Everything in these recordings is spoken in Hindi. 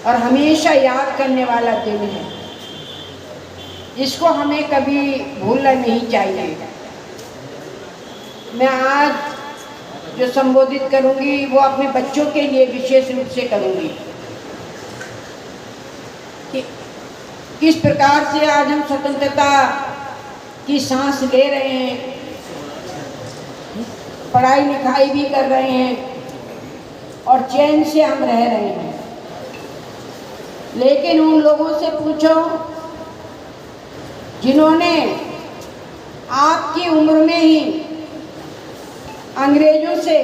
और हमेशा याद करने वाला दिन है। इसको हमें कभी भूलना नहीं चाहिए। मैं आज जो संबोधित करूंगी वो अपने बच्चों के लिए विशेष रूप से करूंगी कि किस प्रकार से आज हम स्वतंत्रता की सांस ले रहे हैं, पढ़ाई लिखाई भी कर रहे हैं और चैन से हम रह रहे हैं। लेकिन उन लोगों से पूछो जिन्होंने आपकी उम्र में ही अंग्रेजों से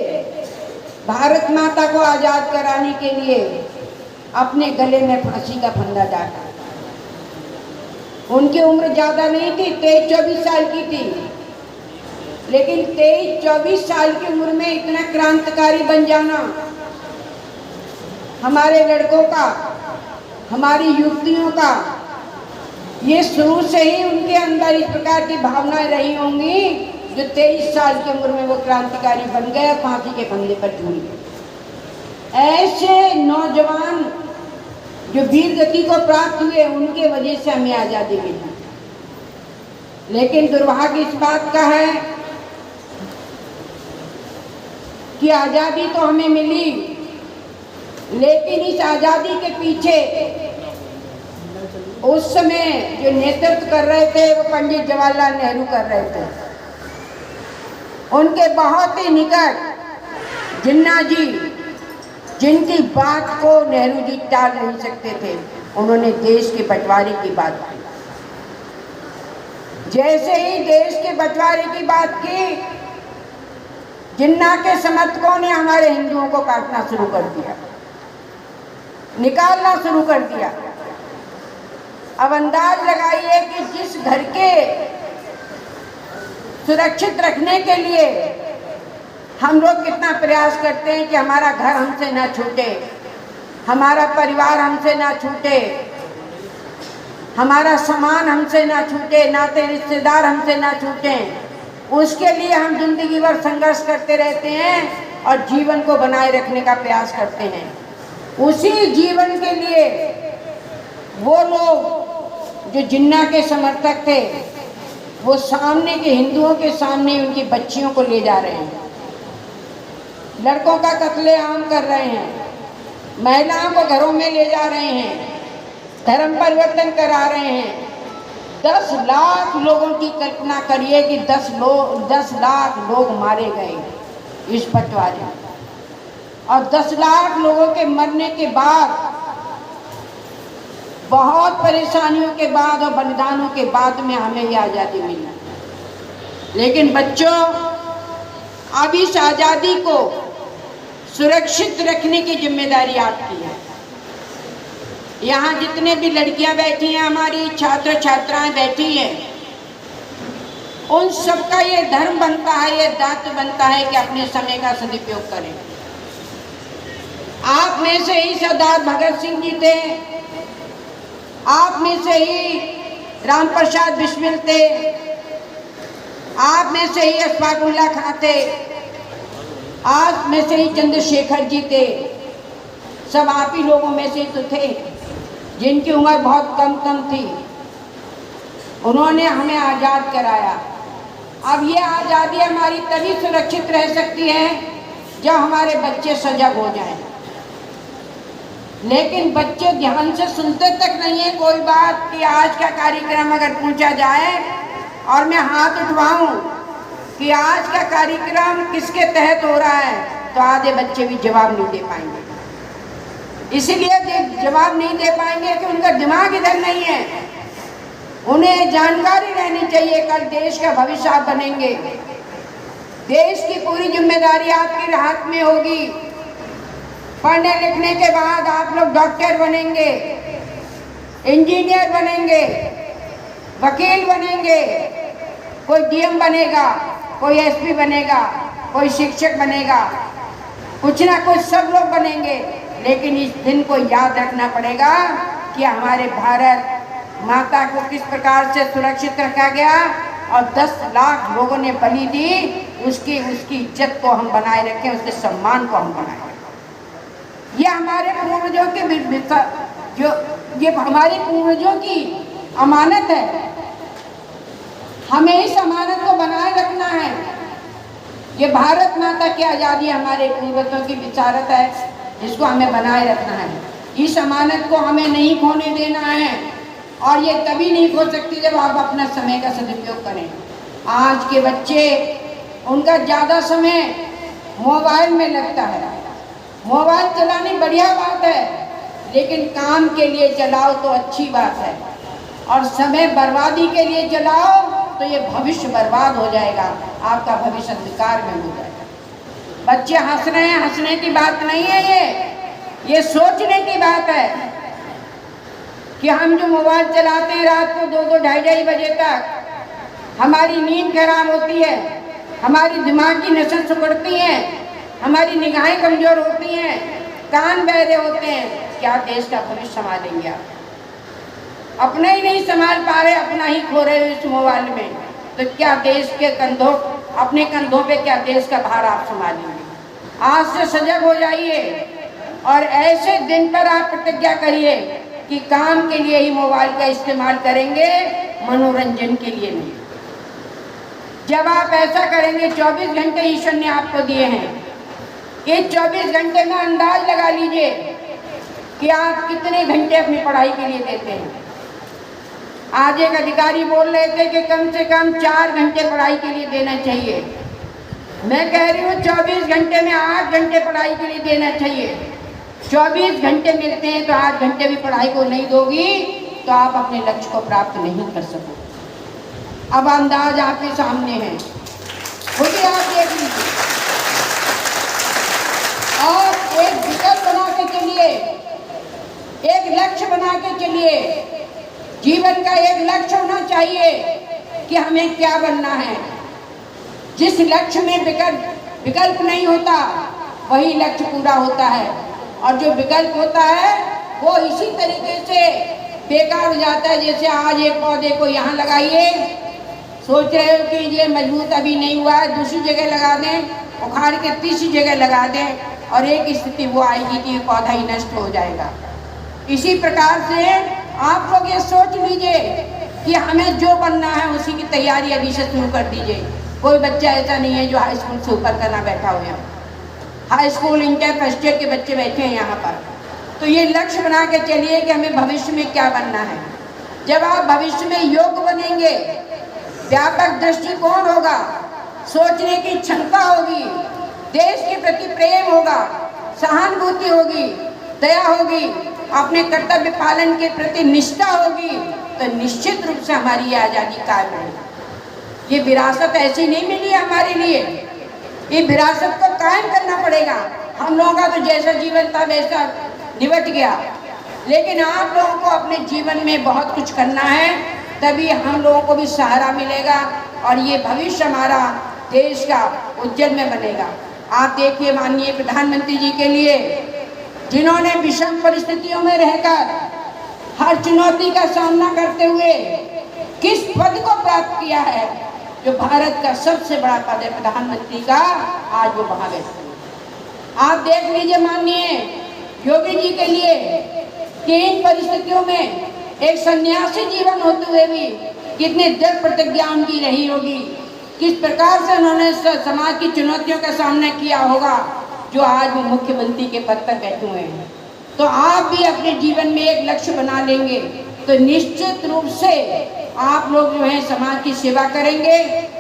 भारत माता को आज़ाद कराने के लिए अपने गले में फांसी का फंदा डाला। उनकी उम्र ज़्यादा नहीं थी, 23-24 साल की थी, लेकिन 23-24 साल की उम्र में इतना क्रांतिकारी बन जाना हमारे लड़कों का, हमारी युवतियों का, ये शुरू से ही उनके अंदर इस प्रकार की भावनाएं रही होंगी जो 23 साल की उम्र में वो क्रांतिकारी बन गए, फांसी के फंदे पर झूल गए। ऐसे नौजवान जो वीर गति को प्राप्त हुए, उनके वजह से हमें आज़ादी मिली। लेकिन दुर्भाग्य इस बात का है कि आज़ादी तो हमें मिली, लेकिन इस आज़ादी के पीछे उस समय जो नेतृत्व कर रहे थे वो पंडित जवाहरलाल नेहरू कर रहे थे। उनके बहुत ही निकट जिन्ना जी, जिनकी बात को नेहरू जी टाल नहीं सकते थे, उन्होंने देश के बंटवारे की बात की। जैसे ही देश के बंटवारे की बात की, जिन्ना के समर्थकों ने हमारे हिंदुओं को काटना शुरू कर दिया, निकालना शुरू कर दिया। अब अंदाज लगाइए कि जिस घर के सुरक्षित रखने के लिए हम लोग कितना प्रयास करते हैं कि हमारा घर हमसे ना छूटे, हमारा परिवार हमसे ना छूटे, हमारा सामान हमसे ना छूटे, नाते रिश्तेदार हमसे ना छूटे, उसके लिए हम जिंदगी भर संघर्ष करते रहते हैं और जीवन को बनाए रखने का प्रयास करते हैं। उसी जीवन के लिए वो लोग जो जिन्ना के समर्थक थे, वो सामने के हिंदुओं के सामने उनकी बच्चियों को ले जा रहे हैं, लड़कों का कत्लेआम कर रहे हैं, महिलाओं को घरों में ले जा रहे हैं, धर्म परिवर्तन करा रहे हैं। 10 लाख लोगों की कल्पना करिए कि 10 लाख लोग मारे गए इस बंटवारे में, और 10 लाख लोगों के मरने के बाद, बहुत परेशानियों के बाद और बलिदानों के बाद में हमें ये आज़ादी मिली। लेकिन बच्चों, अब इस आज़ादी को सुरक्षित रखने की जिम्मेदारी आपकी है। यहाँ जितने भी लड़कियां बैठी हैं, हमारी छात्र छात्राएं बैठी हैं, उन सबका ये धर्म बनता है, ये दायित्व बनता है कि अपने समय का सदुपयोग करें। आप में से ही सरदार भगत सिंह जी थे, आप में से ही राम प्रसाद बिस्मिल थे, आप में से ही अशफाक उल्लाह खां थे, आप में से ही चंद्रशेखर जी थे। सब आप ही लोगों में से तो थे जिनकी उम्र बहुत कम थी। उन्होंने हमें आज़ाद कराया। अब ये आज़ादी हमारी तभी सुरक्षित रह सकती है जब हमारे बच्चे सजग हो जाएं। लेकिन बच्चे ध्यान से सुनते तक नहीं है कोई बात कि आज का कार्यक्रम अगर पूछा जाए और मैं हाथ उठवाऊं कि आज का कार्यक्रम किसके तहत हो रहा है, तो आधे बच्चे भी जवाब नहीं दे पाएंगे। इसीलिए जवाब नहीं दे पाएंगे कि उनका दिमाग इधर नहीं है। उन्हें जानकारी रहनी चाहिए, कल देश का भविष्य आप बनेंगे, देश की पूरी जिम्मेदारी आपके हाथ में होगी। पढ़ने लिखने के बाद आप लोग डॉक्टर बनेंगे, इंजीनियर बनेंगे, वकील बनेंगे, कोई डीएम बनेगा, कोई एसपी बनेगा, कोई शिक्षक बनेगा, कुछ ना कुछ सब लोग बनेंगे। लेकिन इस दिन को याद रखना पड़ेगा कि हमारे भारत माता को किस प्रकार से सुरक्षित रखा गया और 10 लाख लोगों ने बलि दी, उसकी इज्जत को हम बनाए रखें, उसके सम्मान को हम बनाए रखें। ये हमारे पूर्वजों के जो ये हमारे पूर्वजों की अमानत है, हमें इस अमानत को बनाए रखना है। ये भारत माता की आज़ादी हमारे पूर्वजों की विचारत है, इसको हमें बनाए रखना है। इस अमानत को हमें नहीं खोने देना है, और ये तभी नहीं खो सकती जब आप अपना समय का सदुपयोग करें। आज के बच्चे, उनका ज़्यादा समय मोबाइल में लगता है। मोबाइल चलानी बढ़िया बात है, लेकिन काम के लिए चलाओ तो अच्छी बात है, और समय बर्बादी के लिए चलाओ तो ये भविष्य बर्बाद हो जाएगा, आपका भविष्य अंधकार में हो जाएगा। बच्चे हंस रहे हैं, हंसने की बात नहीं है, ये सोचने की बात है कि हम जो मोबाइल चलाते हैं रात को 2-2 ढाई बजे तक, हमारी नींद खराब होती है, हमारी दिमाग की नसें सिकुड़ती हैं, हमारी निगाहें कमजोर होती हैं, कान बहरे होते हैं। क्या देश का भविष्य संभालेंगे आप? अपना ही नहीं संभाल पा रहे, अपना ही खो रहे हो इस मोबाइल में, तो क्या देश के कंधों, अपने कंधों पे क्या देश का भार आप संभालेंगे? आज से सजग हो जाइए, और ऐसे दिन पर आप प्रतिज्ञा करिए कि काम के लिए ही मोबाइल का इस्तेमाल करेंगे, मनोरंजन के लिए नहीं। जब आप ऐसा करेंगे, 24 घंटे ईश्वर ने आपको दिए हैं, ये 24 घंटे में अंदाज लगा लीजिए कि आप कितने घंटे अपनी पढ़ाई के लिए देते हैं। आज एक अधिकारी बोल रहे थे कि कम से कम 4 घंटे पढ़ाई के लिए देना चाहिए। मैं कह रही हूँ 24 घंटे में 8 घंटे पढ़ाई के लिए देना चाहिए। 24 घंटे मिलते हैं तो 8 घंटे भी पढ़ाई को नहीं दोगी तो आप अपने लक्ष्य को प्राप्त नहीं कर सकोगे। अब अंदाज आपके सामने है, खुद ही आप देख लीजिए, और एक विकल्प बना के चलिए, एक लक्ष्य बना के चलिए। जीवन का एक लक्ष्य होना चाहिए कि हमें क्या बनना है। जिस लक्ष्य में विकल्प नहीं होता वही लक्ष्य पूरा होता है, और जो विकल्प होता है वो इसी तरीके से बेकार हो जाता है। जैसे आज एक पौधे को यहाँ लगाइए, सोच रहे हो कि ये मजबूत अभी नहीं हुआ है, दूसरी जगह लगा दें, उखाड़ के तीसरी जगह लगा दें, और एक स्थिति वो आएगी कि पौधा ही नष्ट हो जाएगा। इसी प्रकार से आप लोग ये सोच लीजिए कि हमें जो बनना है उसी की तैयारी अभी से शुरू कर दीजिए। कोई बच्चा ऐसा नहीं है जो हाई स्कूल से ऊपर करना बैठा हुआ है। High school, inter, first year के बच्चे बैठे हैं यहाँ पर। तो ये लक्ष्य बना के चलिए कि हमें भविष्य में क्या बनना है। जब आप भविष्य में योग्य बनेंगे, व्यापक दृष्टिकोण होगा, सोचने की क्षमता होगी, देश के प्रति प्रेम होगा, सहानुभूति होगी, दया होगी, अपने कर्तव्य पालन के प्रति निष्ठा होगी, तो निश्चित रूप से हमारी ये आज़ादी कायम रहेगी। ये विरासत ऐसी नहीं मिली है हमारे लिए, ये विरासत को कायम करना पड़ेगा। हम लोगों का तो जैसा जीवन था वैसा निपट गया, लेकिन आप लोगों को अपने जीवन में बहुत कुछ करना है, तभी हम लोगों को भी सहारा मिलेगा और ये भविष्य हमारा देश का उज्जवल में बनेगा। आप देखिए, माननीय प्रधानमंत्री जी के लिए, जिन्होंने विषम परिस्थितियों में रहकर हर चुनौती का सामना करते हुए किस पद को प्राप्त किया है, जो भारत का सबसे बड़ा पद है प्रधानमंत्री का, आज वो वहाँ बैठे हैं। आप देख लीजिए माननीय योगी जी के लिए कि इन परिस्थितियों में एक सन्यासी जीवन होते हुए भी कितने दृढ़ प्रतिज्ञा उनकी रही होगी, किस प्रकार से उन्होंने समाज की चुनौतियों का सामना किया होगा, जो आज वो मुख्यमंत्री के पद पर बैठे हुए हैं। तो आप भी अपने जीवन में एक लक्ष्य बना लेंगे तो निश्चित रूप से आप लोग जो है समाज की सेवा करेंगे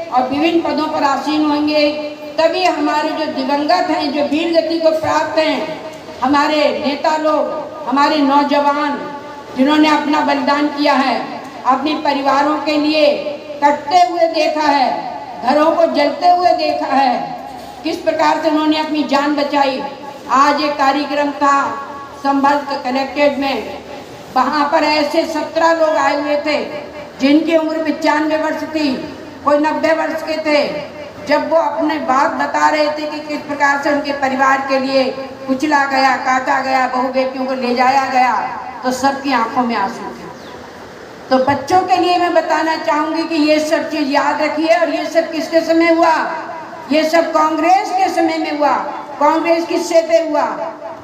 और विभिन्न पदों पर आसीन होंगे। तभी हमारे जो दिवंगत हैं, जो वीर गति को प्राप्त हैं, हमारे नेता लोग, हमारे नौजवान जिन्होंने अपना बलिदान किया है, अपने परिवारों के लिए कटते हुए देखा है, घरों को जलते हुए देखा है, किस प्रकार से उन्होंने अपनी जान बचाई। आज एक कार्यक्रम था संभल कलेक्ट्रेट में, वहाँ पर ऐसे 17 लोग आए हुए थे जिनकी उम्र 95 वर्ष थी, कोई 90 वर्ष के थे। जब वो अपने बात बता रहे थे कि किस प्रकार से उनके परिवार के लिए कुचला गया, काटा गया, बहू बेटियों को ले जाया गया, तो सबकी आंखों में आंसू थे। तो बच्चों के लिए मैं बताना चाहूँगी कि ये सब चीज़ याद रखिए। और ये सब किसके समय हुआ? ये सब कांग्रेस के समय में हुआ। कांग्रेस किससे पे हुआ?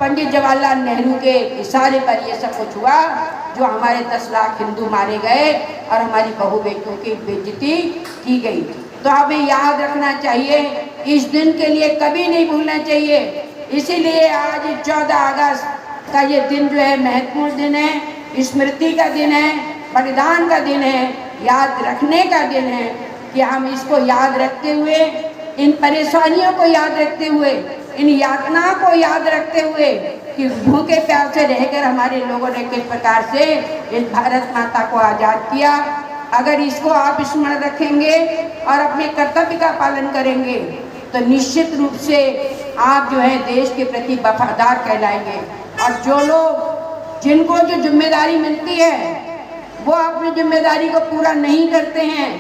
पंडित जवाहरलाल नेहरू के इशारे पर ये सब कुछ हुआ, जो हमारे 10 लाख हिंदू मारे गए और हमारी बहू बेटियों की बेइज्जती की गई। तो हमें याद रखना चाहिए, इस दिन के लिए कभी नहीं भूलना चाहिए। इसीलिए आज 14 अगस्त का ये दिन जो है महत्वपूर्ण दिन है, स्मृति का दिन है, बलिदान का दिन है, याद रखने का दिन है कि हम इसको याद रखते हुए, इन परेशानियों को याद रखते हुए, इन यातनाओं को याद रखते हुए कि भूखे प्यासे रहकर हमारे लोगों ने किस प्रकार से इस भारत माता को आज़ाद किया। अगर इसको आप स्मरण रखेंगे और अपने कर्तव्य का पालन करेंगे तो निश्चित रूप से आप जो है देश के प्रति वफादार कहलाएंगे। और जो लोग जिनको जो जिम्मेदारी मिलती है वो अपनी जिम्मेदारी को पूरा नहीं करते हैं,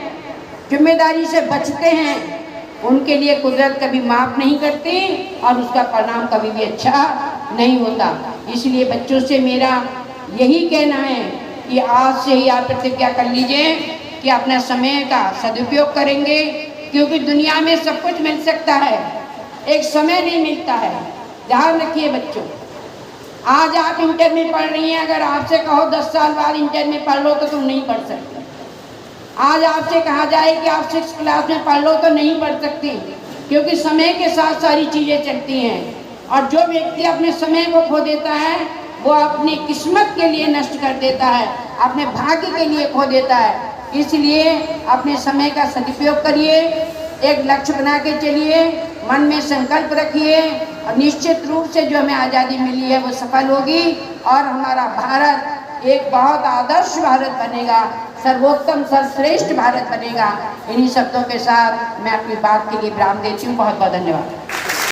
जिम्मेदारी से बचते हैं, उनके लिए कुदरत कभी माफ़ नहीं करती और उसका परिणाम कभी भी अच्छा नहीं होता। इसलिए बच्चों से मेरा यही कहना है कि आज से ही आप प्रतिज्ञा कर लीजिए कि अपना समय का सदुपयोग करेंगे, क्योंकि दुनिया में सब कुछ मिल सकता है, एक समय नहीं मिलता है। ध्यान रखिए बच्चों, आज आप इंटर में पढ़ रही हैं, अगर आपसे कहो 10 साल बाद इंटर में पढ़ लो तो तुम नहीं पढ़ सकते। आज आपसे कहा जाए कि आप 6th क्लास में पढ़ लो तो नहीं पढ़ सकती, क्योंकि समय के साथ सारी चीज़ें चलती हैं। और जो व्यक्ति अपने समय को खो देता है वो अपनी किस्मत के लिए नष्ट कर देता है, अपने भाग्य के लिए खो देता है। इसलिए अपने समय का सदुपयोग करिए, एक लक्ष्य बना के चलिए, मन में संकल्प रखिए और निश्चित रूप से जो हमें आज़ादी मिली है वो सफल होगी और हमारा भारत एक बहुत आदर्श भारत बनेगा, सर्वोत्तम सर्वश्रेष्ठ भारत बनेगा। इन्हीं शब्दों के साथ मैं अपनी बात के लिए विराम देती हूँ। बहुत बहुत धन्यवाद।